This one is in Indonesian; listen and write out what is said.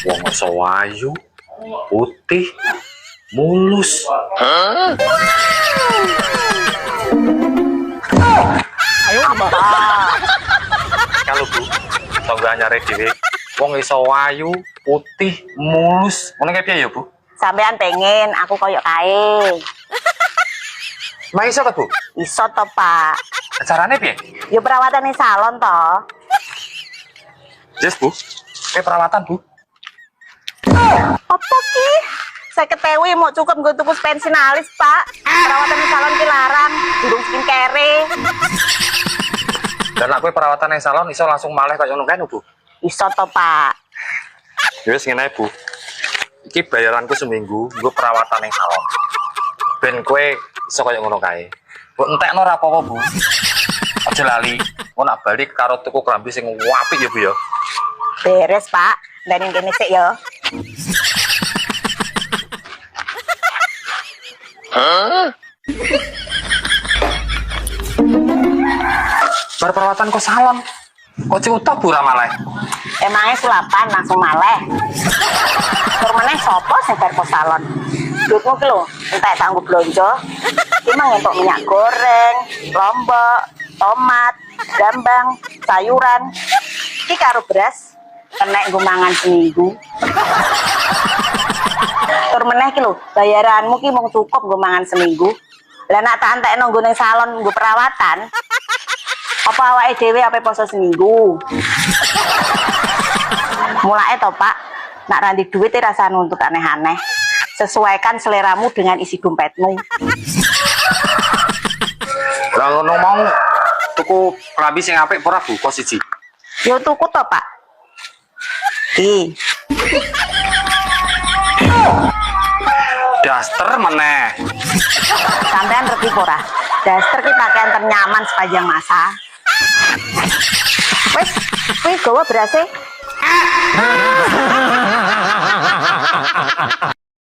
Wong iso ayu, putih, mulus. Ayo apa? Kalau Bu, tangga nyare dhewe. Wong iso ayu, putih, mulus. Ngono kae piye ya, Bu? Sampean pengen aku koyok kae. Mak iso ta, Bu? Iso to, Pak. Carane piye? Yo perawatan di salon to. Yes, Bu. Perawatan, Bu. Apa ki? Saya ketewi mau cukup gue tuku pensionalis, Pak. Perawatan di salon ki larang, durung skincare. Dan aku perawatan yang salon iso langsung maleh kayak ngono kan, Bu? Iso to, Pak. Ya wis ngene, Bu. Iki bayaranku seminggu, gue perawatan yang salon. Ben kowe iso kayak ngono kae. Mbok entekno ora apa-apa, Bu. Aja lali, mau nak balik karo tuku klambi sing apik ya, Bu ya. Beres, Pak. Dan kene sik ya. Bar perawatan kok salon. Kok ciutak Bu ra maleh. Emangnya sulapan langsung maleh. Tur meneh sapa sing bar ke salon? Duitmu ki lho, entek tanggo blonjo. Emang entuk minyak goreng, lombok, tomat, gambang, sayuran. Iki karo beras kena nggo mangan seminggu. Tur meneh ki lho, bayaranmu ki mung cukup nggo mangan seminggu. Lah nak tak entekno nggo ning salon nggo perawatan. Apa awake dhewe ape poso seminggu? Mulai to, Pak. Nak randi duit rasa nuntut aneh-aneh. Sesuaikan seleramu dengan isi dompetmu. Lah ngono mau tuku klambi sing apik ora Bu, kok siji. Yo tuku to, Pak. Ki. Daster meneh. Sampean ngerti ora? Daster ki pakaian ternyaman sepanjang masa. Wis gawa berase.